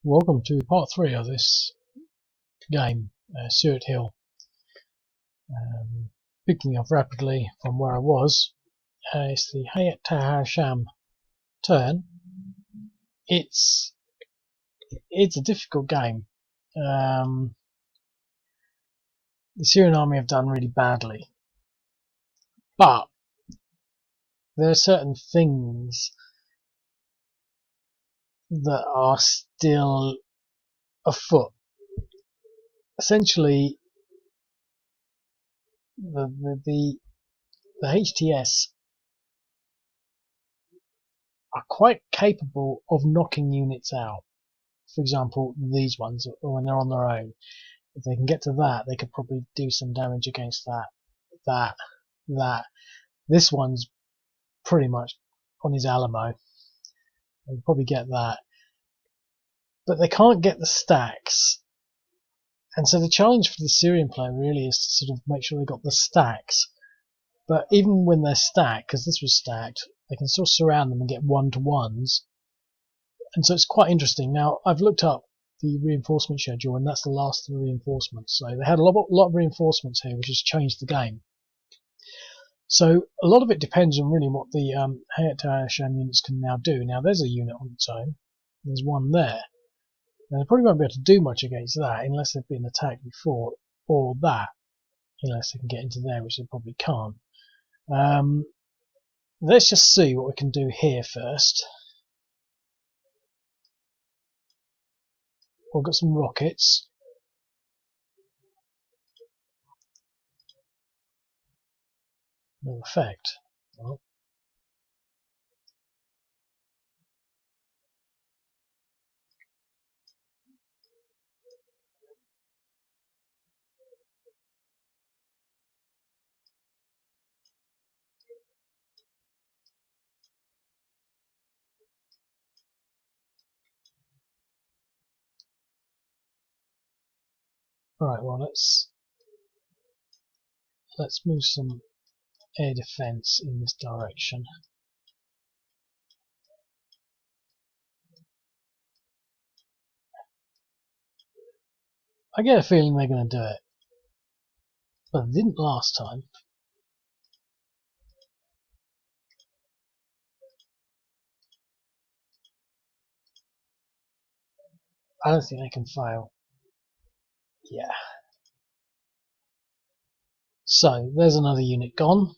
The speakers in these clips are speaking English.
Welcome to part 3 of this game, Syriat Hill. Picking up rapidly from where I was, it's the Hayat Tahrir al-Sham turn. It's a difficult game. The Syrian army have done really badly, but there are certain things that are still afoot. Essentially, the HTS are quite capable of knocking units out. For example, these ones, when they're on their own, if they can get to that, they could probably do some damage against that. This one's pretty much on his Alamo. They'll probably get that, but they can't get the stacks. And so the challenge for the Syrian player really is to sort of make sure they got the stacks. But even when they're stacked, because this was stacked, they can still surround them and get 1-to-1s. And so it's quite interesting. Now, I've looked up the reinforcement schedule, and that's the last of the reinforcements. So they had a lot of reinforcements here, which has changed the game. So a lot of it depends on really what the Hayat Tahrir al-Sham units can now do. Now, there's a unit on its own. There's one there. Now, they probably won't be able to do much against that unless they've been attacked before, or that, unless they can get into there, which they probably can't. Let's just see what we can do here first. We've got some rockets. No effect. Well, right, well let's move some air defense in this direction. I get a feeling they're going to do it, but they didn't last time. I don't think they can fail. Yeah. So there's another unit gone.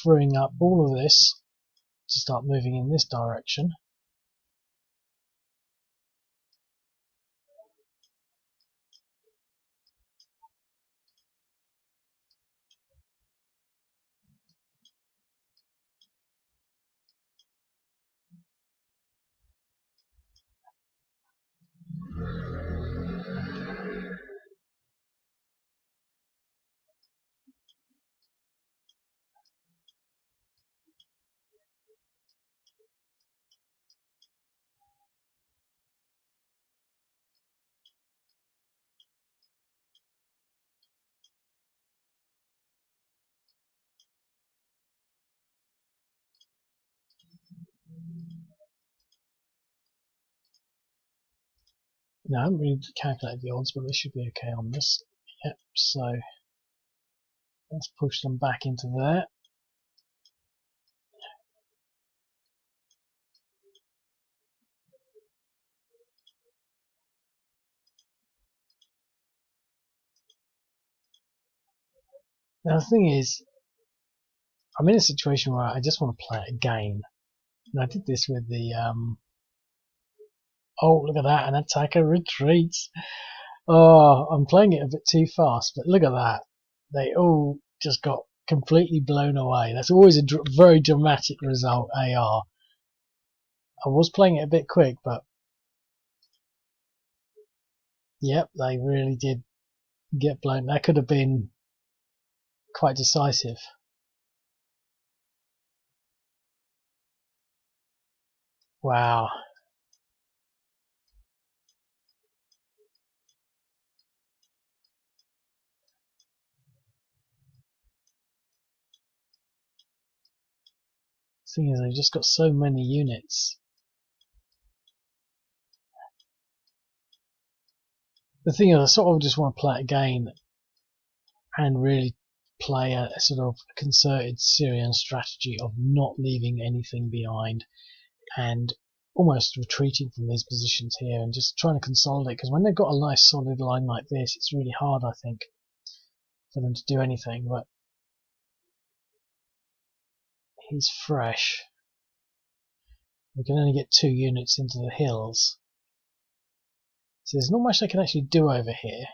Freeing up all of this to start moving in this direction. Now, I haven't really calculated the odds, but they should be okay on this. Yep, so let's push them back into there. Now the thing is, I'm in a situation where I just want to play a game. And I did this with the oh, look at that, an attacker retreats. Oh, I'm playing it a bit too fast, but look at that. They all just got completely blown away. That's always a very dramatic result, AR. I was playing it a bit quick, but yep, they really did get blown. That could have been quite decisive. Wow. thing is, they've just got so many units. The thing is, I sort of just want to play it again and really play a sort of concerted Syrian strategy of not leaving anything behind and almost retreating from these positions here and just trying to consolidate, because when they've got a nice solid line like this, it's really hard, I think, for them to do anything. But he's fresh. We can only get 2 units into the hills, so there's not much they can actually do over here.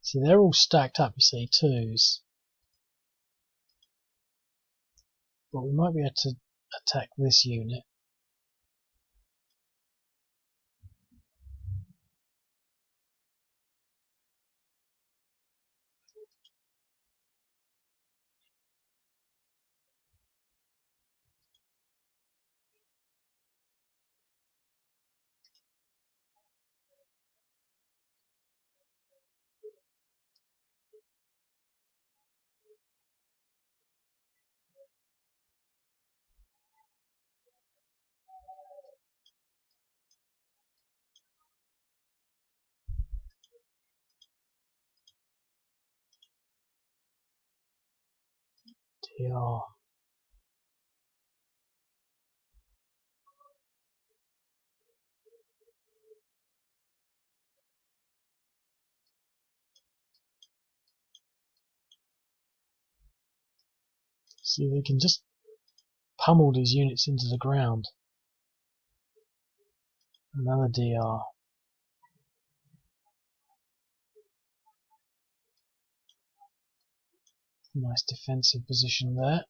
See, they're all stacked up, you see, 2s. But we might be able to attack this unit. DR. See, they can just pummel these units into the ground. Another DR. Nice defensive position there.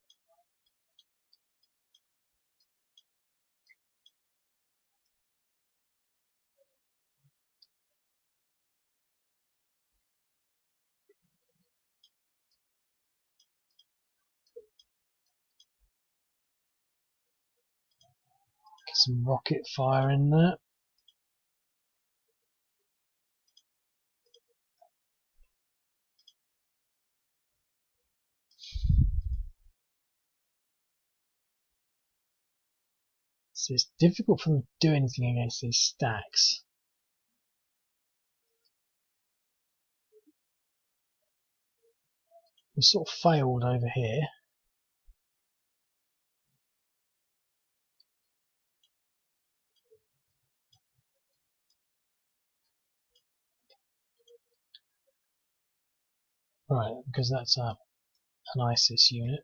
Get some rocket fire in there. So it's difficult for them to do anything against these stacks. We sort of failed over here. Right, because that's an ISIS unit.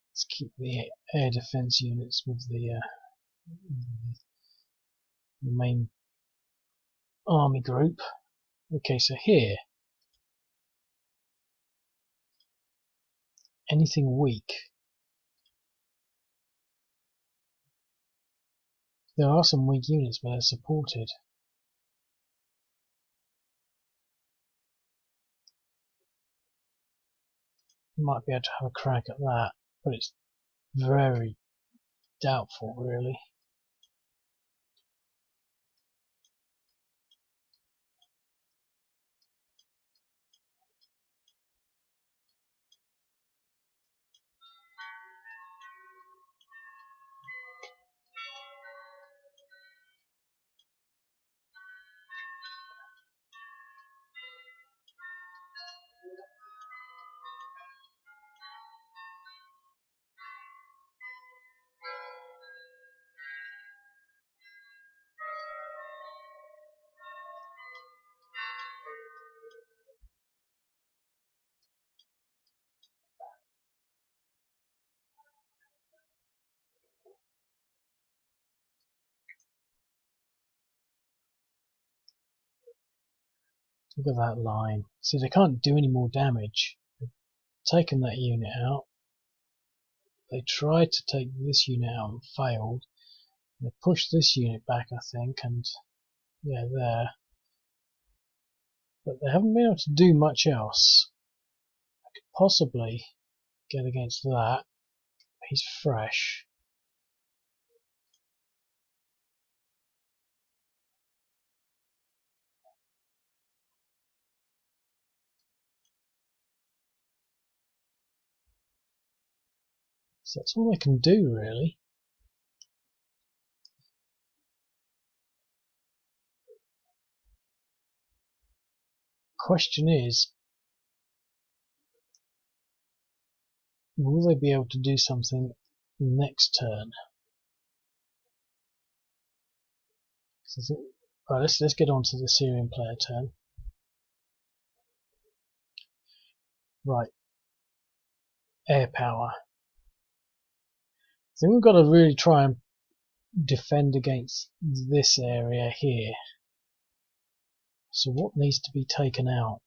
Let's keep the air defense units with the main army group. Okay, so here, anything weak. There are some weak units, but they're supported. You might be able to have a crack at that, but it's very doubtful, really. Look at that line. See, they can't do any more damage. They've taken that unit out. They tried to take this unit out and failed. They pushed this unit back, I think, and yeah, there. But they haven't been able to do much else. I could possibly get against that. He's fresh. So that's all I can do, really. Question is, will they be able to do something next turn? Right, let's get on to the Syrian player turn. Right, air power. I think we've got to really try and defend against this area here. So what needs to be taken out?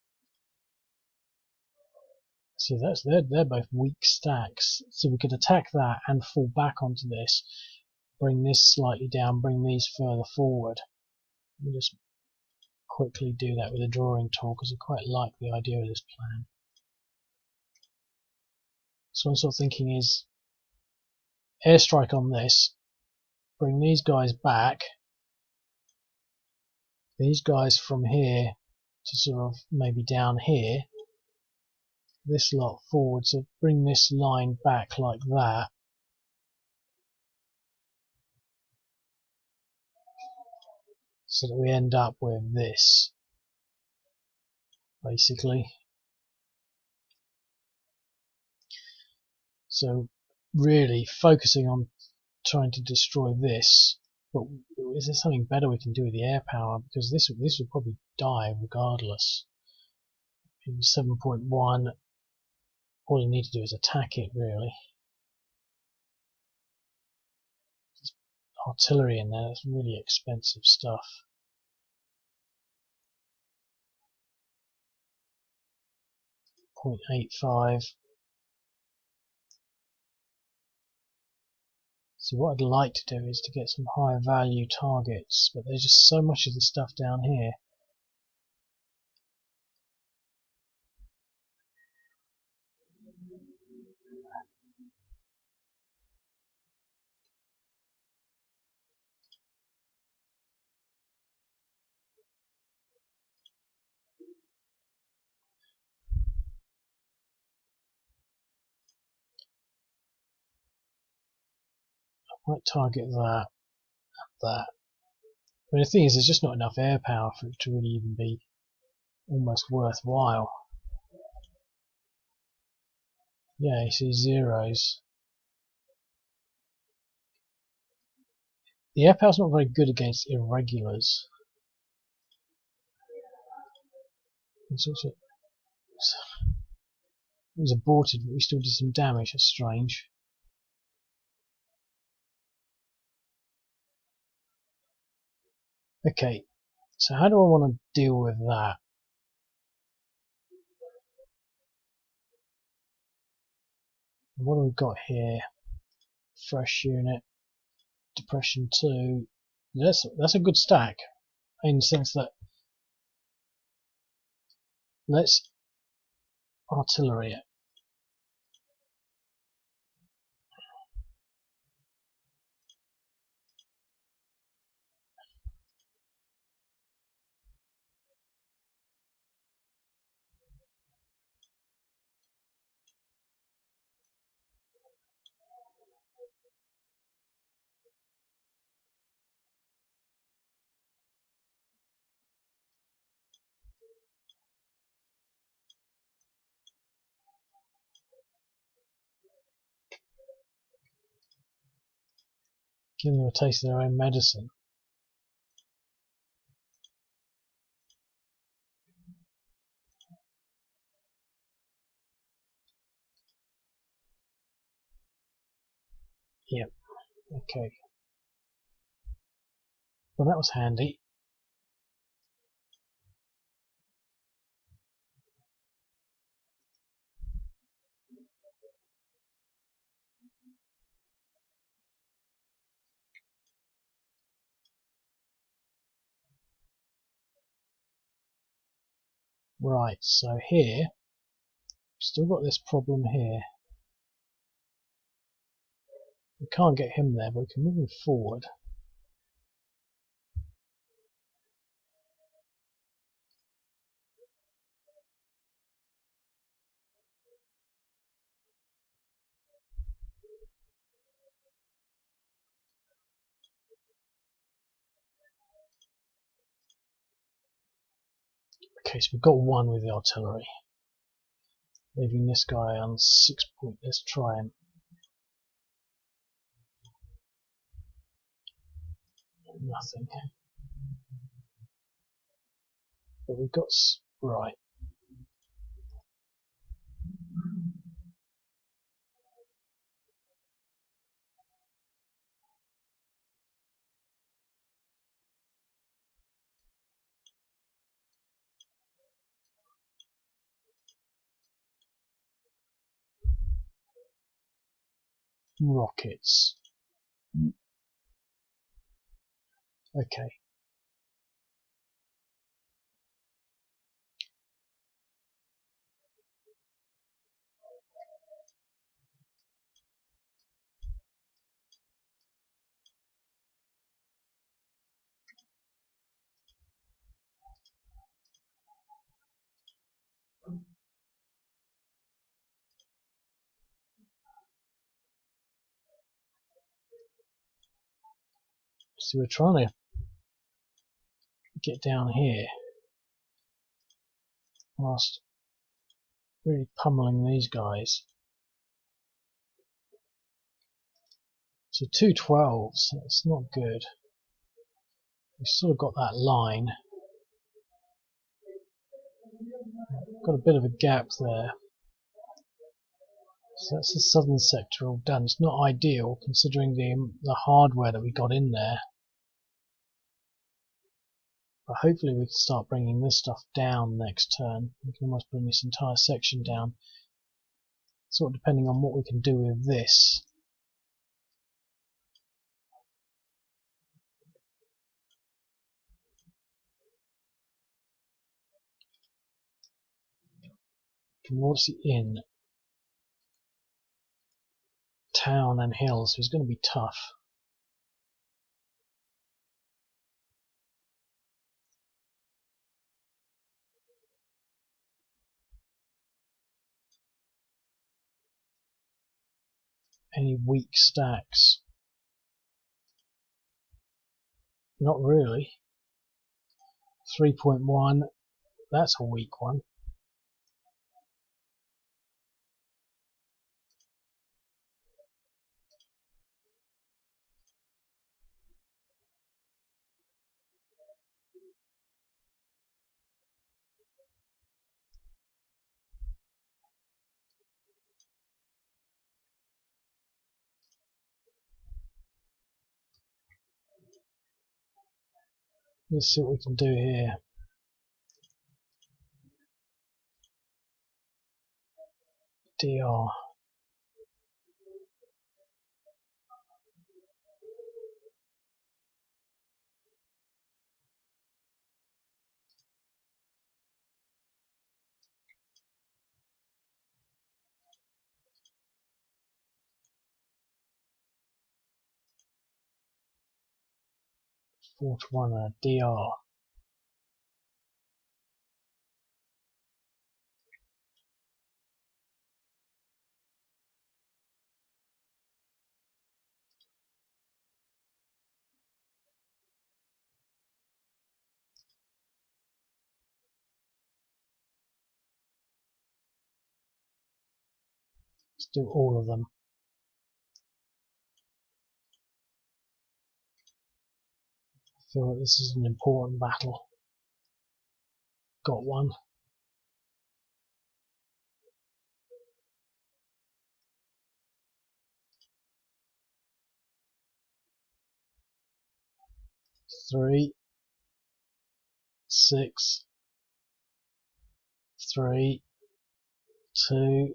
So they're both weak stacks. So we could attack that and fall back onto this, bring this slightly down, bring these further forward. Let me just quickly do that with a drawing tool because I quite like the idea of this plan. So what I'm sort of thinking is airstrike on this, bring these guys back, these guys from here to sort of maybe down here, this lot forward, so bring this line back like that. So that we end up with this, basically. So really focusing on trying to destroy this, but is there something better we can do with the air power? Because this would probably die regardless. In 7.1, all you need to do is attack it, really. There's artillery in there, that's really expensive stuff. .85. So what I'd like to do is to get some higher value targets, but there's just so much of the stuff down here. I might target that. But the thing is, there's just not enough air power for it to really even be almost worthwhile. Yeah, you see zeros. The air power's not very good against irregulars. It's also, it was aborted, but we still did some damage. That's strange. Okay, so how do I want to deal with that? What have we got here? Fresh unit, depression 2. That's a good stack in the sense that let's artillery it. Give them a taste of their own medicine. Yep, okay. Well, that was handy. Right, so here, we've still got this problem here. We can't get him there, but we can move him forward. Okay, so we've got one with the artillery. Leaving this guy on 6 point. Let's try him. Nothing. But we've got right. Rockets. Okay. So we're trying to get down here whilst really pummeling these guys. So 212s, that's not good. We've sort of got that line. Got a bit of a gap there. So that's the southern sector all done. It's not ideal considering the hardware that we got in there. But hopefully we can start bringing this stuff down next turn. We can almost bring this entire section down. Sort of depending on what we can do with this. Towards the inn, town and hills, so it's going to be tough. Any weak stacks? Not really. 3.1, that's a weak one. Let's see what we can do here. DR. Fort Runner, DR. Let's do all of them. I feel like this is an important battle. Got one. Three, 6, 3, 2.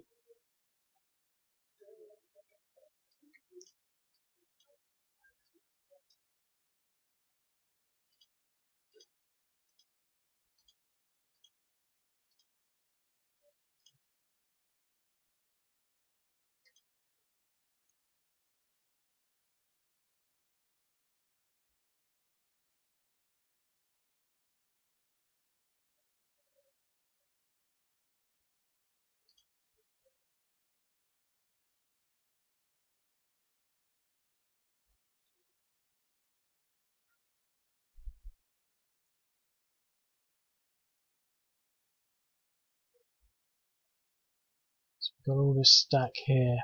Got all this stack here.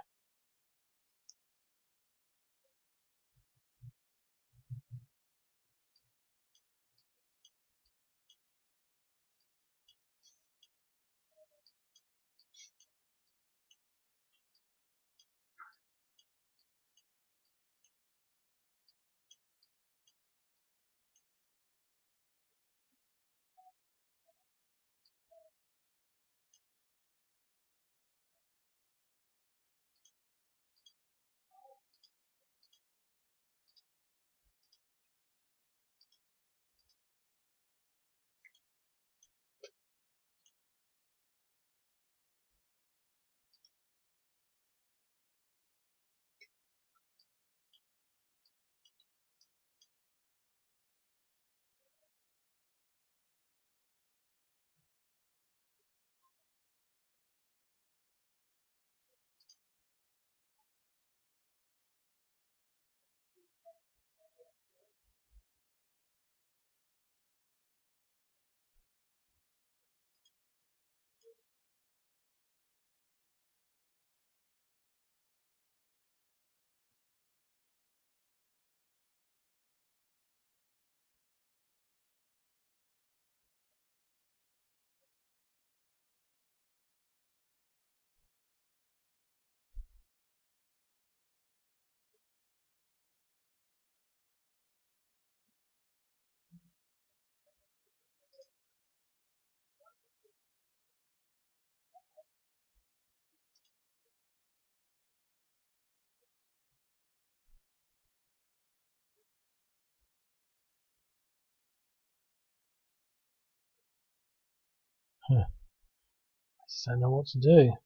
Huh. I just don't know what to do. I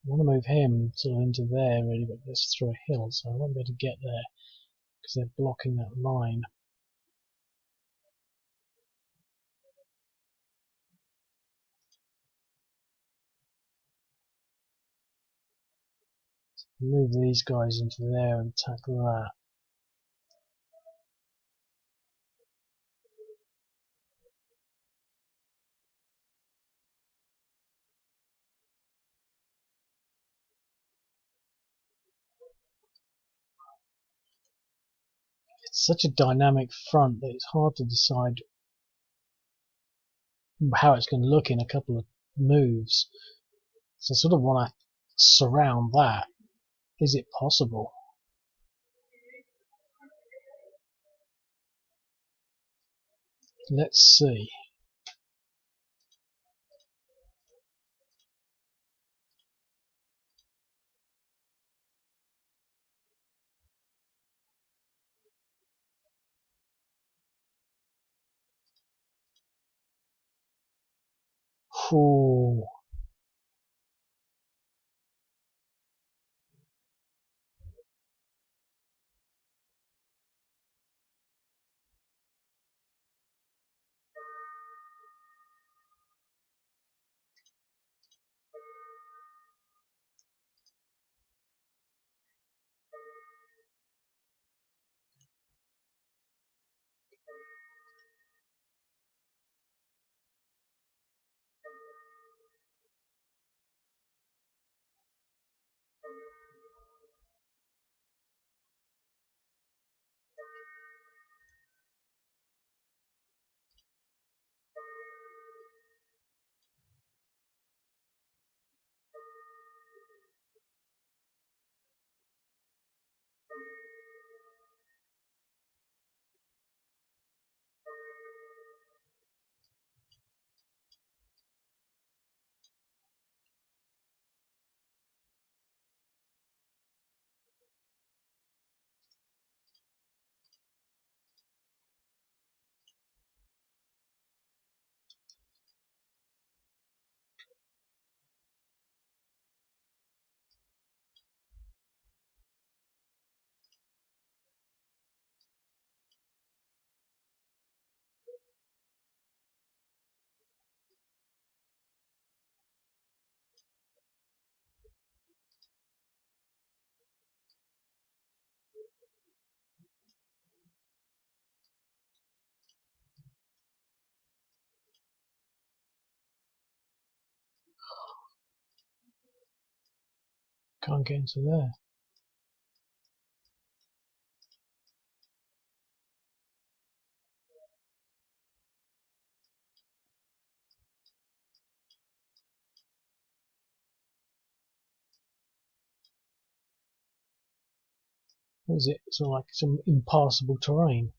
want to move him sort of into there really, but this through a hill, so I won't be able to get there because they're blocking that line. Move these guys into there and attack that. It's such a dynamic front that it's hard to decide how it's going to look in a couple of moves. So I sort of want to surround that. Is it possible? Let's see. Ooh. Can't get into there. What is it? Sort of like some impassable terrain.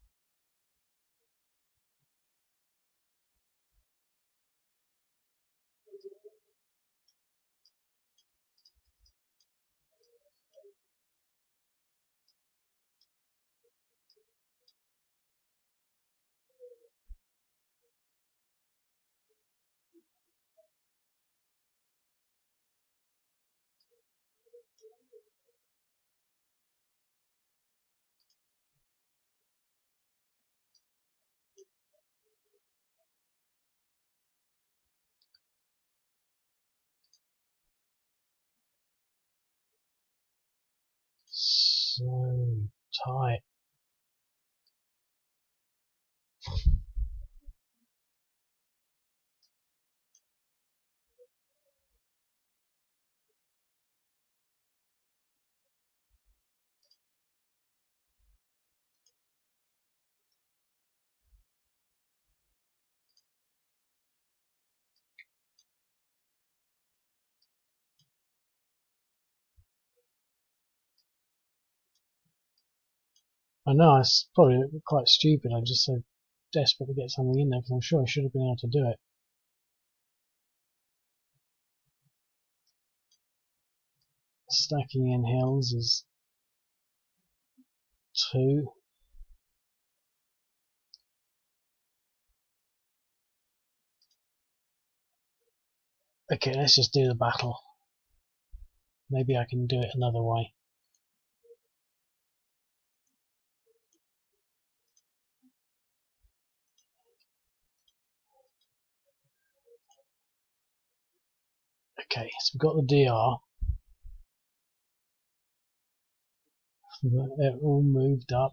So tight. I know it's probably quite stupid. I'm just so desperate to get something in there because I'm sure I should have been able to do it. Stacking in hills is 2. Okay, let's just do the battle. Maybe I can do it another way. Okay, so we've got the DR. They're all moved up.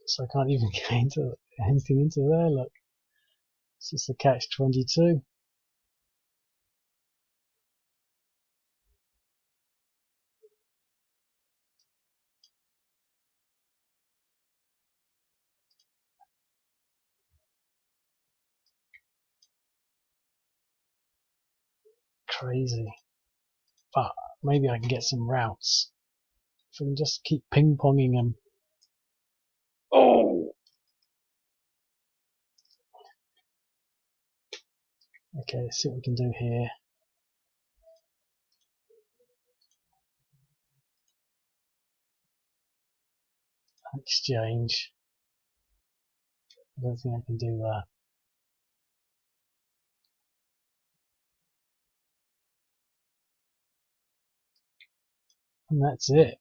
So I can't even get into anything into there. Look, it's just a catch-22. Crazy. But maybe I can get some routes. If I can just keep ping-ponging them. Oh! Okay, let's see what we can do here. Exchange. I don't think I can do that. And that's it.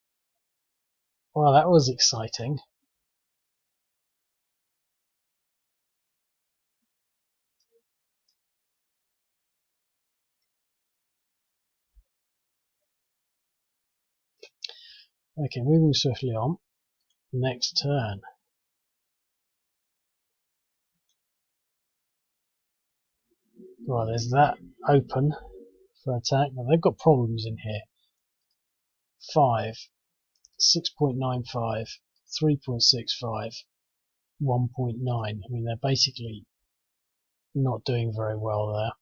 Well, that was exciting. Okay, moving swiftly on. Next turn. Well, there's that open for attack. Now they've got problems in here. 5, 6.95, 3.65, 1.9. I mean, they're basically not doing very well there.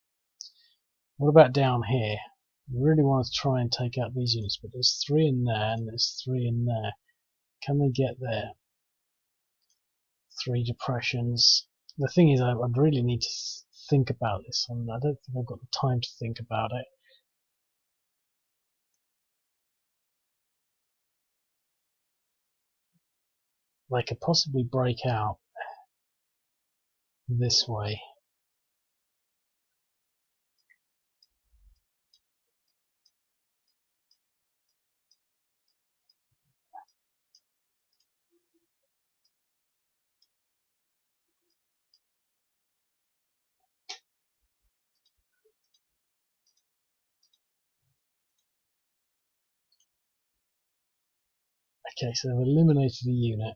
What about down here? I really want to try and take out these units, but there's 3 in there and there's 3 in there. Can they get there? 3 depressions. The thing is, I'd really need to think about this, and I don't think I've got the time to think about it. They could possibly break out this way. Okay, so they've eliminated a unit.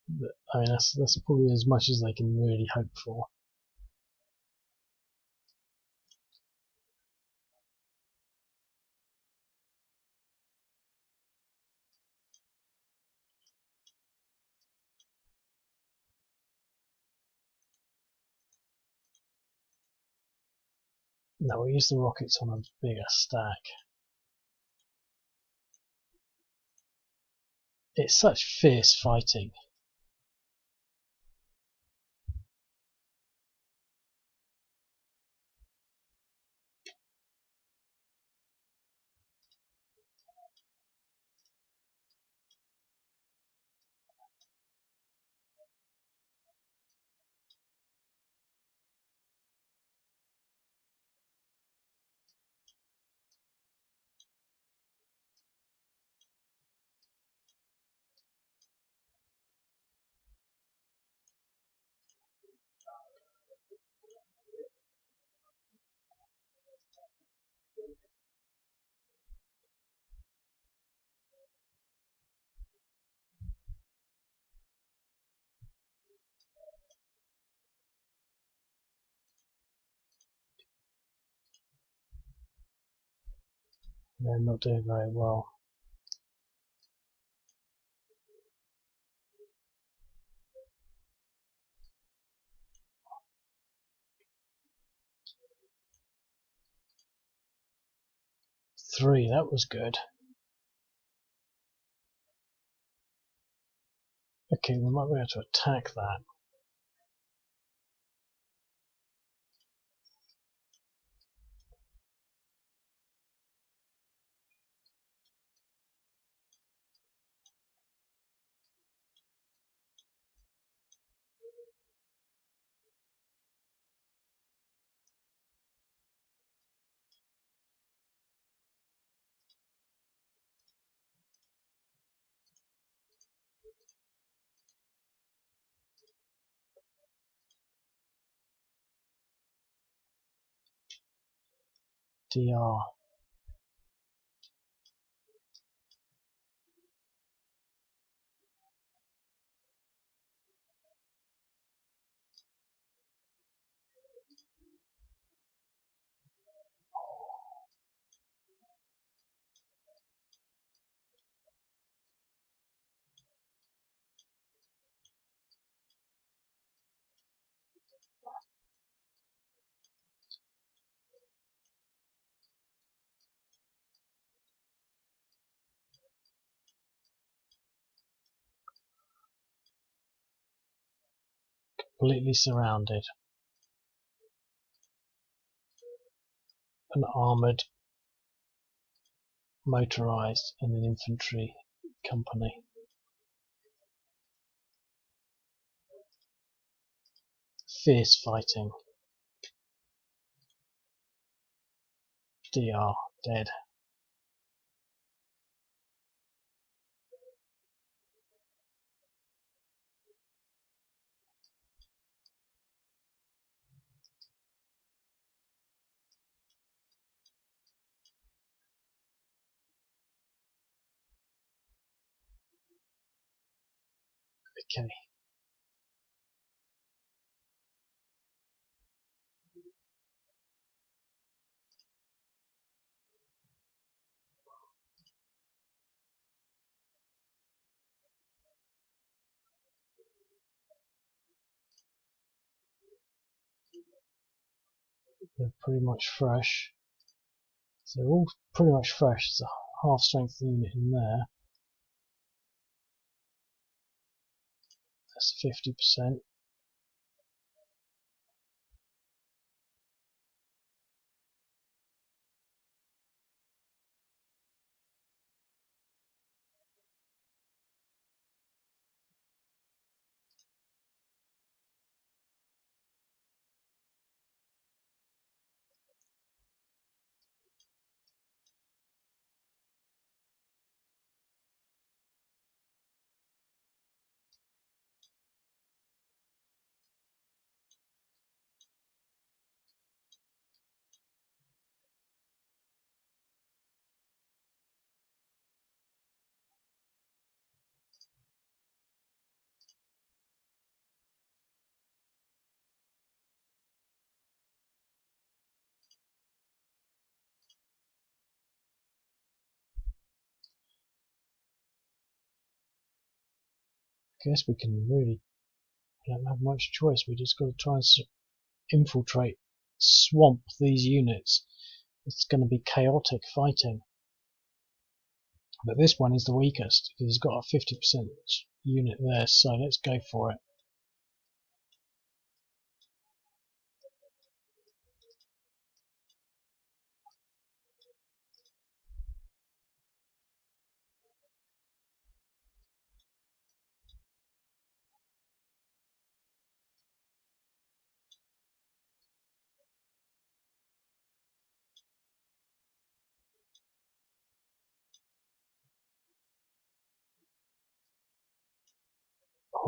I mean, that's probably as much as they can really hope for. No, we'll use the rockets on a bigger stack. It's such fierce fighting. They're not doing very well. Three, that was good. Okay, we might be able to attack that. DR. Completely surrounded. An armoured, motorised and an infantry company. Fierce fighting. DR. Dead. Okay. They're pretty much fresh. So they're all pretty much fresh. There's a half strength unit in there. That's 50%. guess we don't have much choice. We just got to try and infiltrate, swamp these units. It's going to be chaotic fighting. But this one is the weakest because he's got a 50% unit there, so let's go for it.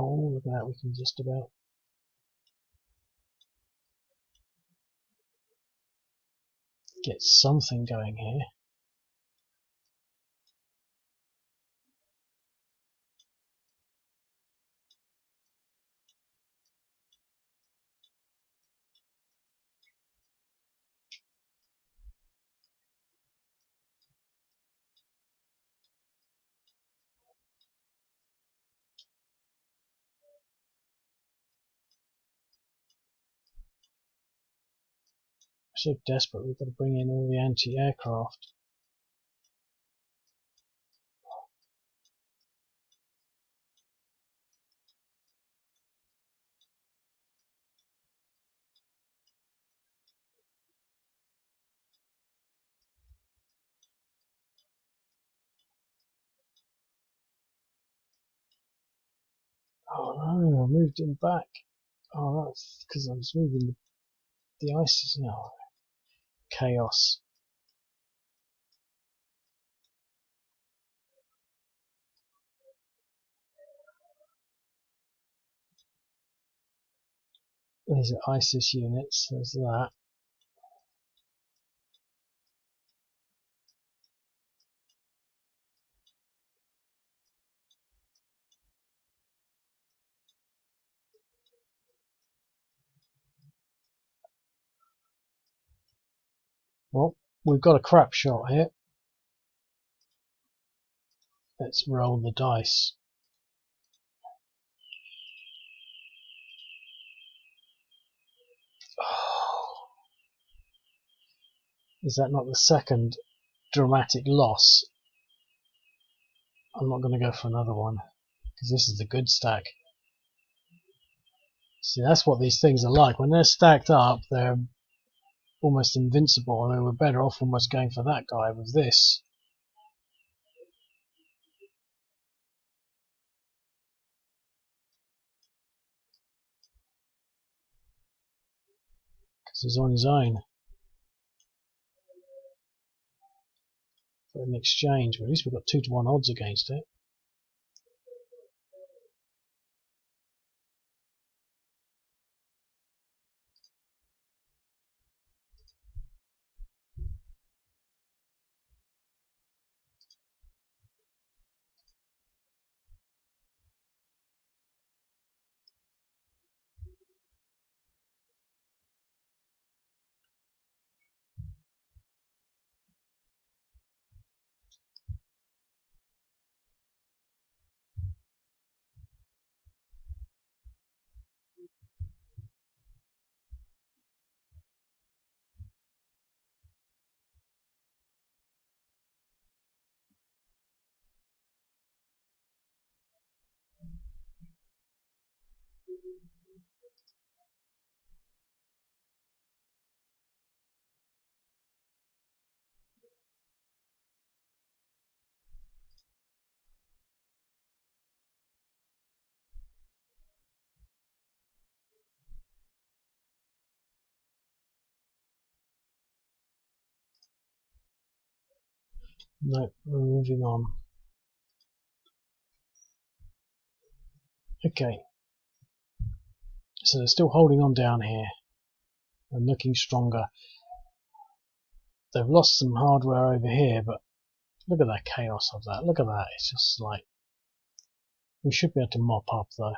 Oh, look at that, we can just about get something going here. We're so desperate, we've got to bring in all the anti-aircraft. Oh no, I moved him back. Oh, that's because I was moving the ISIS. No, chaos. These are ISIS units, there's that. Well, we've got a crap shot here. Let's roll the dice. Oh, is that not the second dramatic loss? I'm not going to go for another one because this is the good stack. See, that's what these things are like. When they're stacked up, they're almost invincible. I mean, we're better off almost going for that guy with this. Because he's on his own. For an exchange, but at least we've got 2-to-1 odds against it. No, we're moving on. Okay, so they're still holding on down here and looking stronger. They've lost some hardware over here, but look at that chaos of that. Look at that. It's just like, we should be able to mop up though.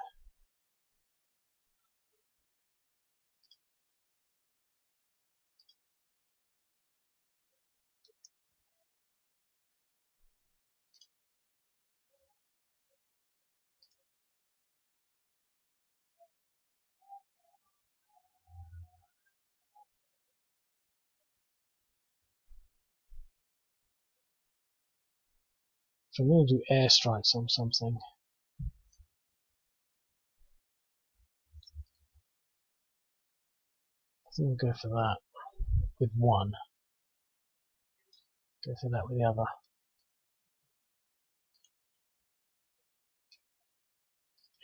So I'm going to do airstrikes on something. I think we'll go for that with one. Go for that with the other.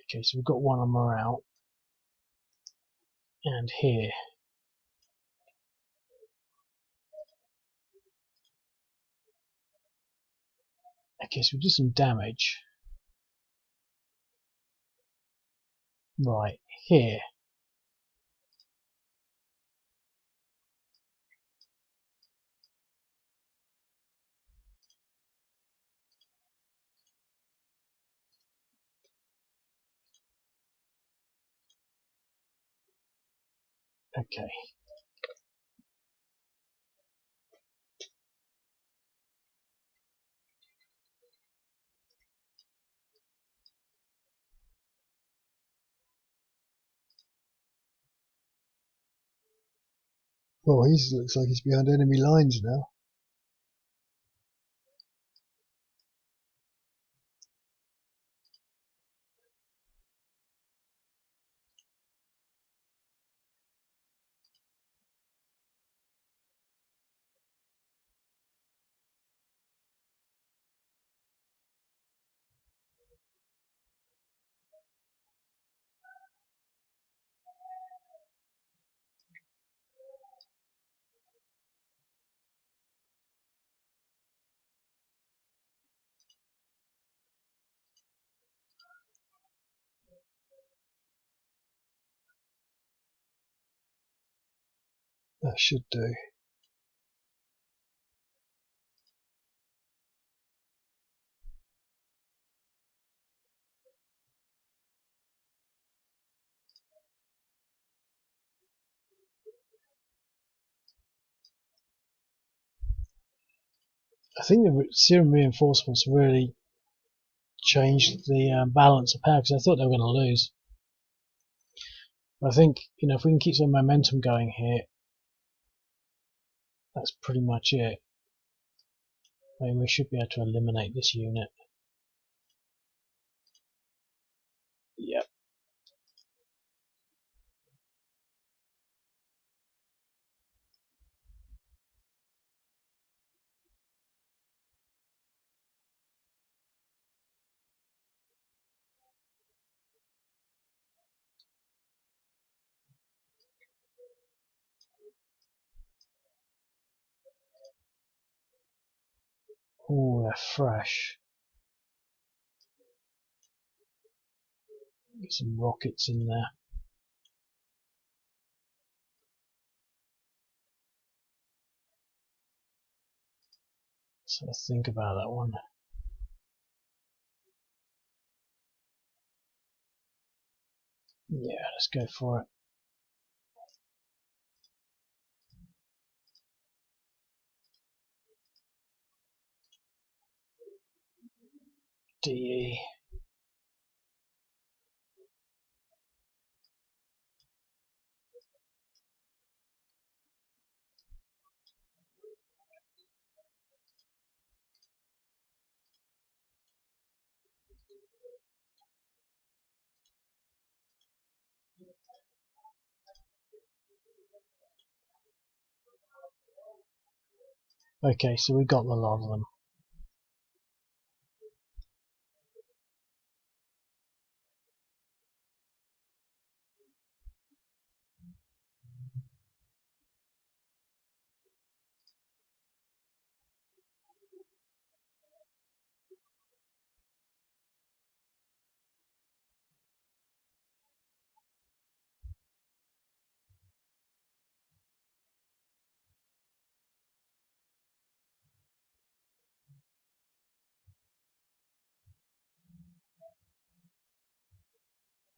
Okay, so we've got one on morale. And here. Okay, so we'll do some damage. Right, here. Okay. Well, he looks like he's behind enemy lines now. That should do. I think the Syrian reinforcements really changed the balance of power, because I thought they were going to lose. But I think, if we can keep some momentum going here, that's pretty much it. I mean, we should be able to eliminate this unit. Yep. Oh, they're fresh. Get some rockets in there. So let's think about that one. Yeah, let's go for it. DE. Okay, so we got the lot of them.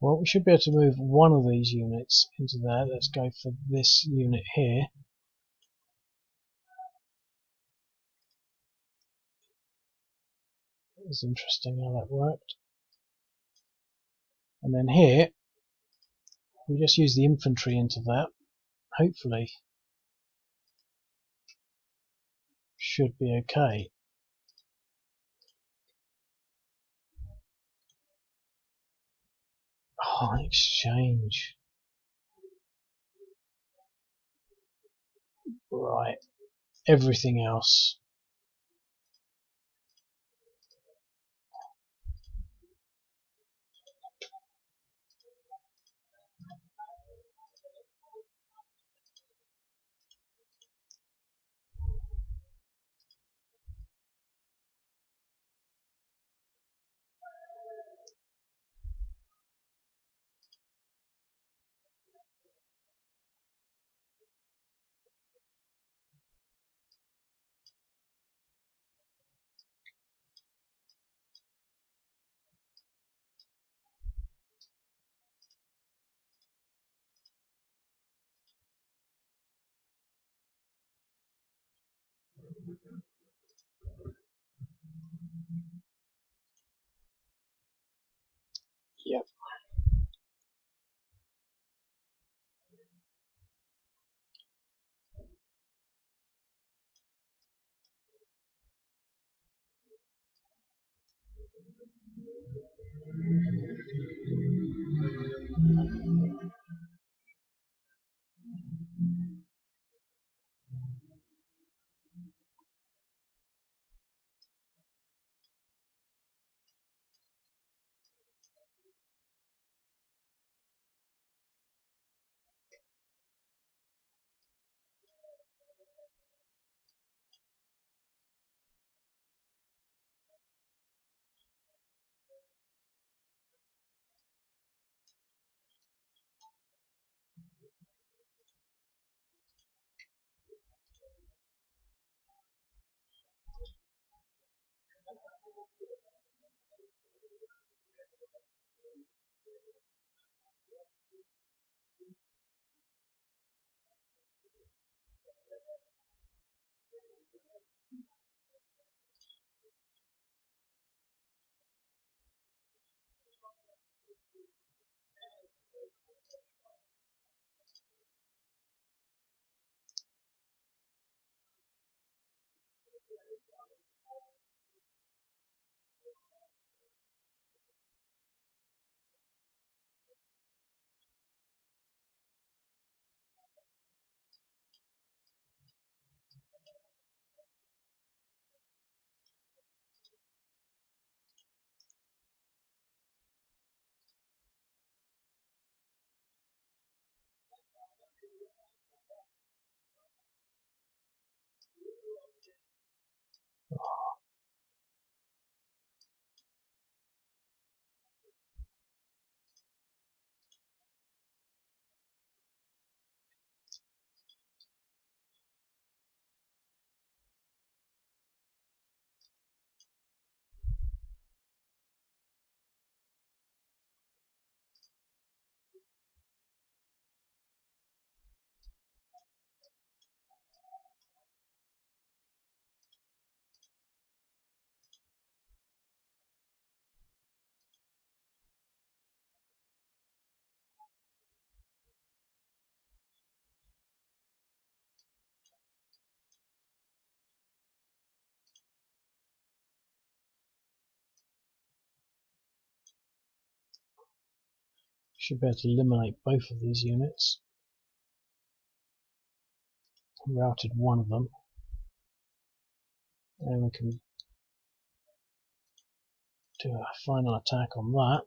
Well, we should be able to move one of these units into there. Let's go for this unit here. It's interesting how that worked. And then here, we just use the infantry into that. Hopefully, should be okay. Can't exchange. Right. Everything else. Yep. Should be able to eliminate both of these units. Routed one of them. And we can do a final attack on that.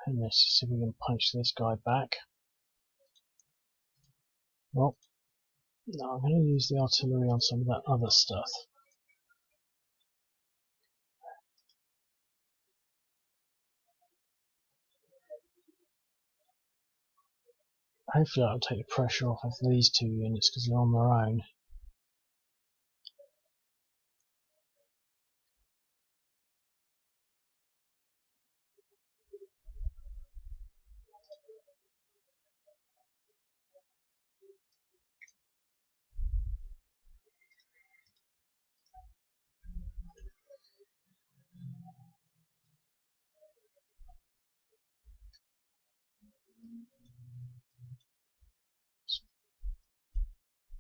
And let's see if we can punch this guy back. Well, No, I'm going to use the artillery on some of that other stuff. Hopefully that'll take the pressure off of these two units because they're on their own.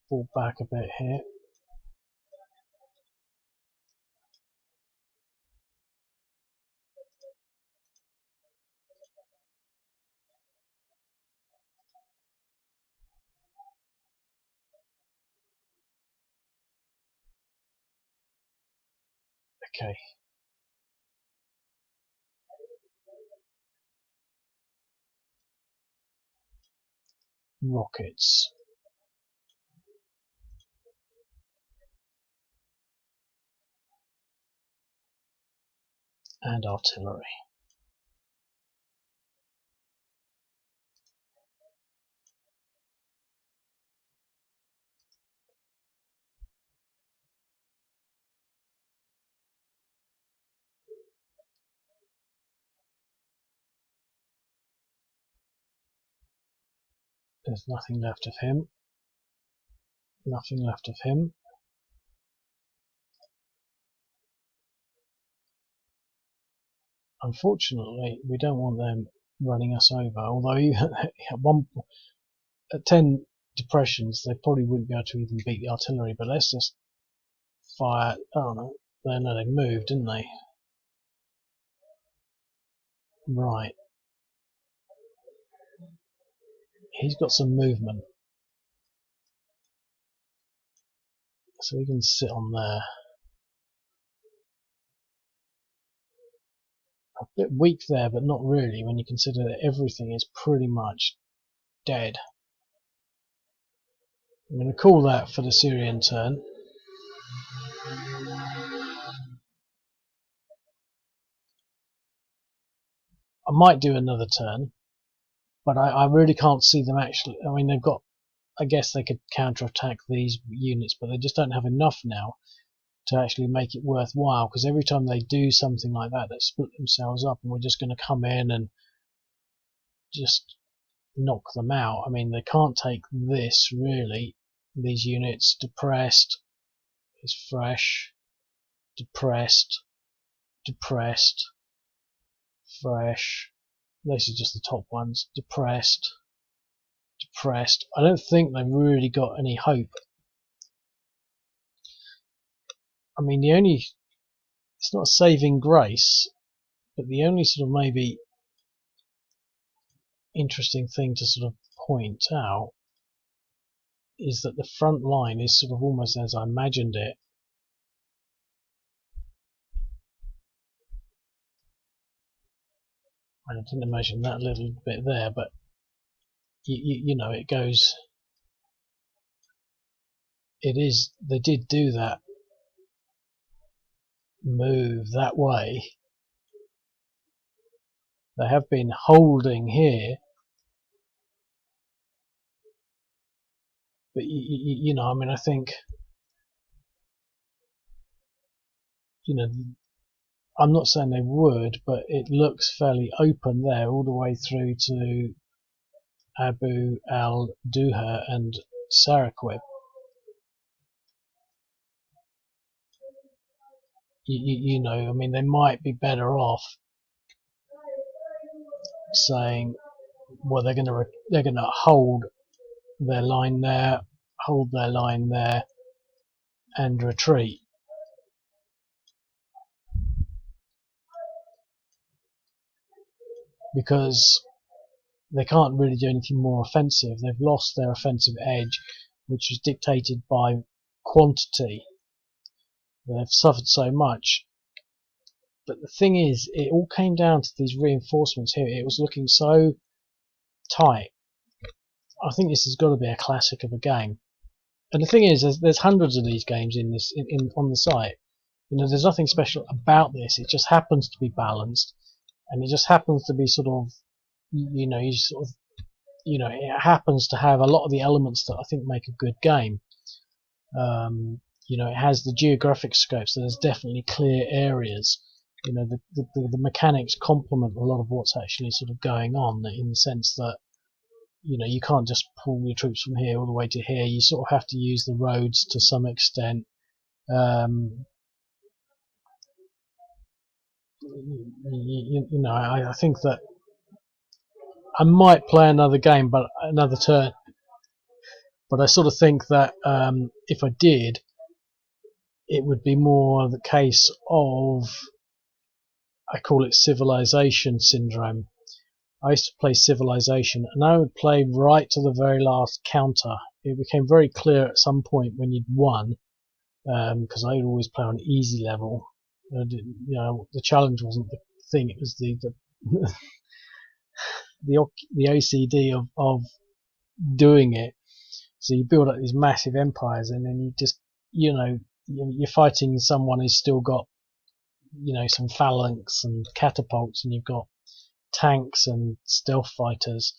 Fall back a bit here. Okay. Rockets. And artillery. There's nothing left of him. Nothing left of him. Unfortunately, we don't want them running us over. Although at 10 depressions, they probably wouldn't be able to even beat the artillery. But let's just fire. Oh no, they moved, didn't they? Right. He's got some movement, so we can sit on there. A bit weak there, but not really when you consider that everything is pretty much dead. I'm going to call that for the Syrian turn. I might do another turn, but I really can't see them actually. I mean, they've got. I guess they could counterattack these units, but they just don't have enough now to actually make it worthwhile, because every time they do something like that, they split themselves up, and we're just going to come in and just knock them out. I mean, they can't take this, really. These units. Depressed is fresh. Depressed. Depressed. Fresh. This is just the top ones. Depressed. Depressed. I don't think they've really got any hope. I mean, it's not a saving grace, but the only sort of maybe interesting thing to sort of point out is that the front line is sort of almost as I imagined it. I didn't imagine that little bit there, but you know, it goes. It is. They did do that move that way. They have been holding here, but you know, I mean, I think, you know, I'm not saying they would, but it looks fairly open there all the way through to Abu Al-Duhur and Sarakwib. You know, I mean, they might be better off saying, well, they're going to hold their line there, and retreat. Because they can't really do anything more offensive. They've lost their offensive edge, which is dictated by quantity. They've suffered so much. But the thing is, it all came down to these reinforcements here. It was looking so tight. I think this has got to be a classic of a game. And the thing is, there's hundreds of these games in this on the site. There's nothing special about this. It just happens to be balanced, and it just happens to be sort of, you sort of, it happens to have a lot of the elements that I think make a good game. It has the geographic scope, so there's definitely clear areas. The mechanics complement a lot of what's actually sort of going on, in the sense that you can't just pull your troops from here all the way to here. You sort of have to use the roads to some extent. I think that I might play another game, but another turn. But I sort of think that if I did, it would be more the case of, I call it civilization syndrome. I used to play Civilization, and I would play right to the very last counter. It became very clear at some point when you'd won, because I would always play on easy level. The challenge wasn't the thing; it was the the OCD of doing it. So you build up these massive empires, and then you just, you're fighting someone who's still got, some phalanx and catapults, and you've got tanks and stealth fighters,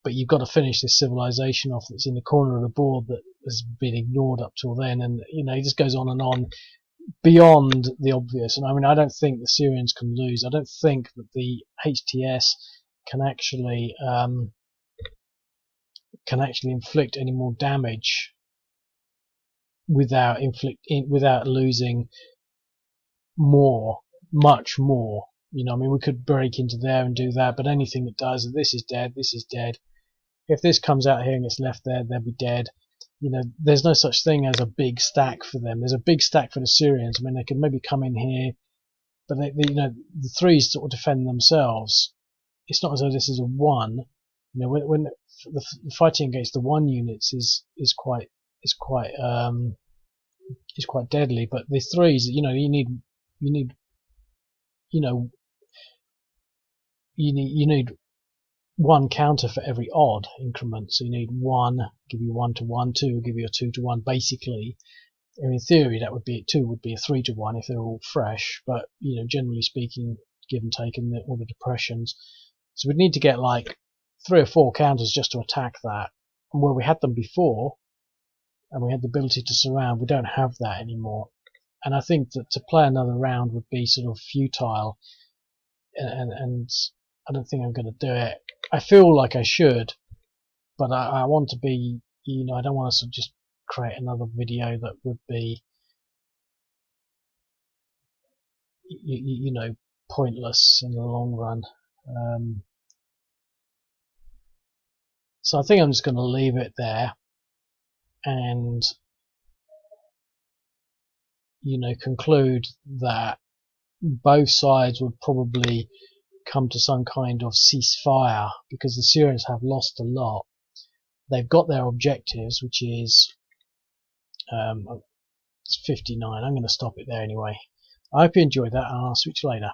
but you've got to finish this civilization off that's in the corner of the board that has been ignored up till then, and it just goes on beyond the obvious. And I mean, I don't think the Syrians can lose. I don't think that the HTS can actually inflict any more damage without losing much more. I mean, we could break into there and do that, but anything that does, this is dead, this is dead. If this comes out here and gets left there, they'll be dead. There's no such thing as a big stack for them. There's a big stack for the Syrians. I mean, they could maybe come in here, but the threes sort of defend themselves. It's not as though this is a one. When the fighting against the one units is quite deadly, but the threes, you need one counter for every odd increment. So you need one, give you 1 to 1, 2 give you a 2 to 1, basically. In theory, that would be 2 would be a 3 to 1 if they're all fresh, but generally speaking, give and take in all the depressions. So we'd need to get like 3 or 4 counters just to attack that. And where we had them before, and we had the ability to surround, we don't have that anymore. And I think that to play another round would be sort of futile, and I don't think I'm going to do it. I feel like I should, but I want to be, I don't want to just create another video that would be, pointless in the long run. So I think I'm just going to leave it there, and conclude that both sides would probably come to some kind of ceasefire, because the Syrians have lost a lot. They've got their objectives, which is it's 59. I'm going to stop it there anyway. I hope you enjoyed that, and I'll switch later.